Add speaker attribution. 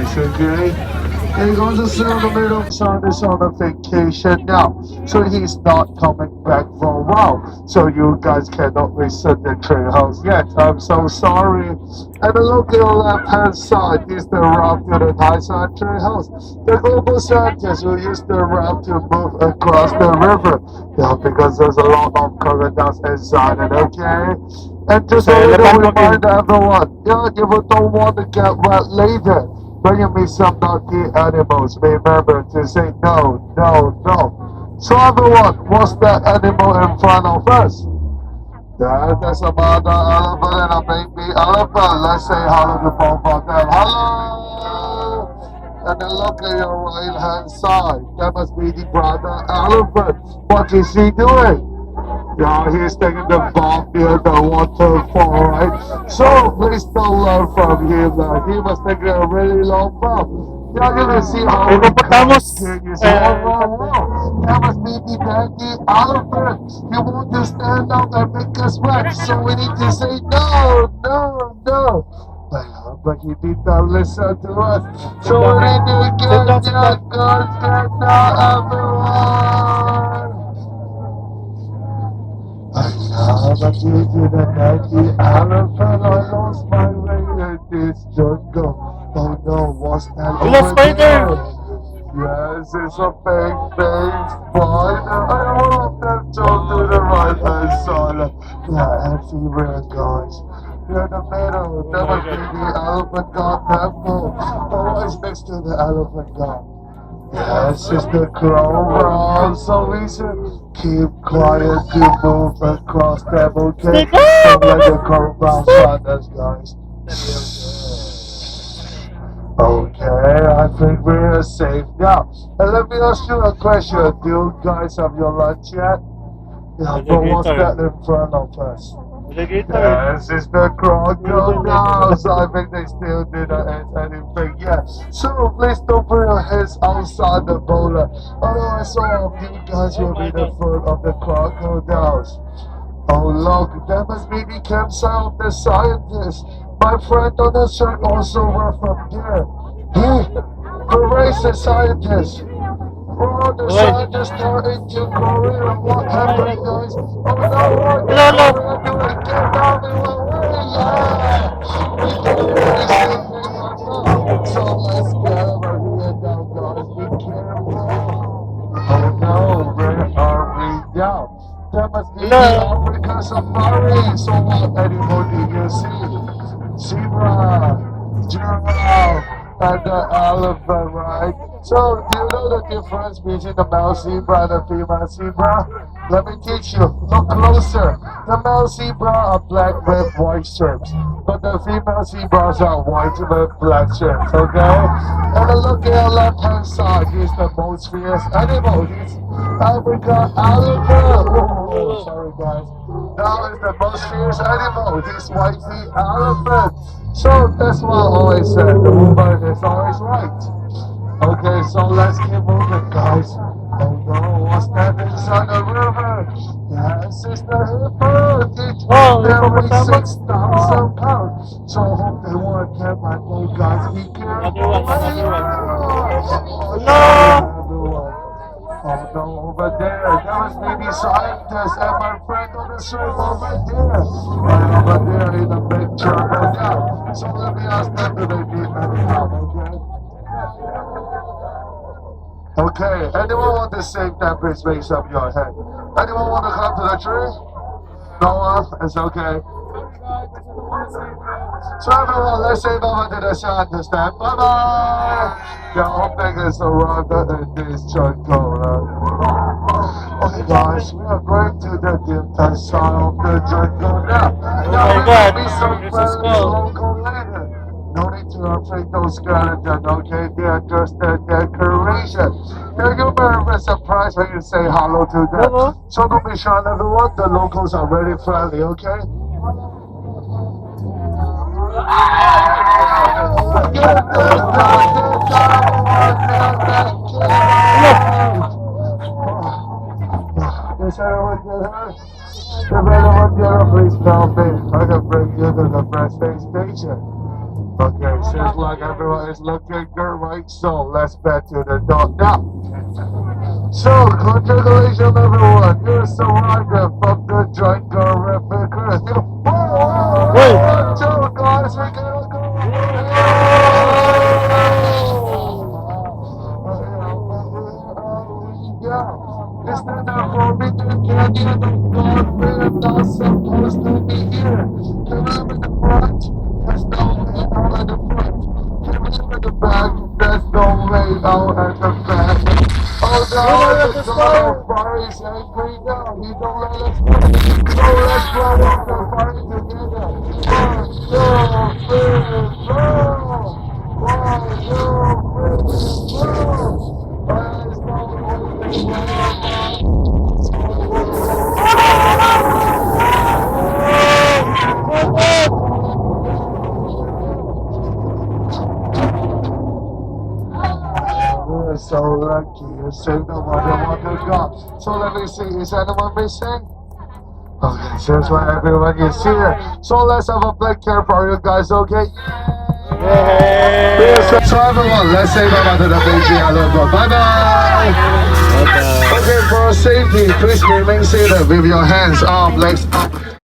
Speaker 1: guys, okay? They're going to see the middle son is on a vacation now, so he's not coming back for a while. So you guys cannot visit the tree house yet. I'm so sorry. And look at the left hand side is the route to the Tyson tree house. The global scientists will use the route to move across the river. Yeah, because there's a lot of crocodiles inside it, okay? And just a little reminder, everyone, yeah, if you don't want to get wet later, bringing me some naughty animals. Remember to say no, no, no. So everyone, what's that animal in front of us? There's a mother elephant and a baby elephant. Let's say hello to both of them. Hello! And then look at your right hand side. That must be the brother elephant. What is he doing? Yeah, he's taking the bath near the waterfall, right? So please don't learn from him. He was taking a really long bath. Yeah, you can see how he is. Wow. That must be the daddy elephant. He wants to stand up and make us wet. So we need to say no, no, no. But he did not listen to us. So we need to get your guns, get now, everyone. I'm taking a daddy elephant. I lost my way in this jungle. Oh no, what's that over there? Yes, it's a big, big spider. I hope that jump to the right hand side. Yeah, everywhere, guys. You're in the middle. That must be the elephant god temple. Oh, what is next to the elephant god? Yes, it's the crow round, so we should keep quiet to move across them, okay? Don't let the crow round find us, guys. Okay, I think we're safe now. And let me ask you a question. Do you guys have your lunch yet? Yeah, but what's that in front of us? Yes, it's the crocodiles. I think they still didn't eat anything yet. So please don't put your heads outside the boulder. Otherwise, some of you guys will be the food of the crocodiles. Oh look, that must be the campsite of the scientists. My friend on the shirt also worked from there. Hooray, the scientists! Oh, the scientists turned into gorilla. What happened, guys? Oh no, what? We're doing get down the way, yeah! We can really see things right now. So let's get over here now, guys. Be careful. Oh no, where are we now? That must be the African safari. So what animal do you see? Zebra, giraffe, and the elephant, right? So do you know the difference between the male zebra and the female zebra? Let me teach you. Look closer. The male zebra are black with white stripes, but the female zebras are white with black stripes, okay? And then look at the left hand side. He's the most fierce animal. He's African elephant. Oh, sorry guys. Now is the most fierce animal. He's whitey elephant. So that's why I always said the woman is always right. Okay, so let's keep moving, guys. Oh no, what's that inside the river? Yes, it's the hippo. It weighs 6,000 pounds. So I hope they won't get my boat, guys. Be careful. Oh no! Oh no, over there. That was maybe scientists and my friend on the street over there. Right over there in the big jungle now. So let me ask them, do they need any help, okay? Okay, anyone want to save that please raise up your hand. Anyone want to come to the tree? No one? It's okay. So everyone, let's say bye to the scientists then. Bye bye! Yeah, I hope they get surrounded in this jungle. Okay guys, we are going to the different side of the jungle now. Now we're going to be some friendly local later. No need to afraid those skeletons, okay? They are just a decoration. They're going to be surprised when you say hello to them. So don't be shy, everyone. The locals are very friendly, okay? Is everyone good? If anyone get up, please tell me. I can bring you to the first station. Okay, seems like everyone is looking good, right? So let's back to the dog now. So, congratulations everyone, you're survivor from the joint River Cruise. Whoa, guys, we gotta go. It's not for me to get you the God, we're not supposed to be here. Can I in the front? There's no way out at the front. Can I in the back? There's no way out at the back. Oh no, the God of fire is angry now. He don't let us go. So let's blow up the fire together. 1, 2, 3, go! 1, 2, 3, we're so lucky you saved the wonder God. So let me see, is anyone missing? Okay, seems like everyone is here. So let's have a black care for you guys, okay? Yay! So everyone, let's say bye-bye to the Beijing logo. Bye-bye! Okay, for safety, please remain seated with your hands up, legs up.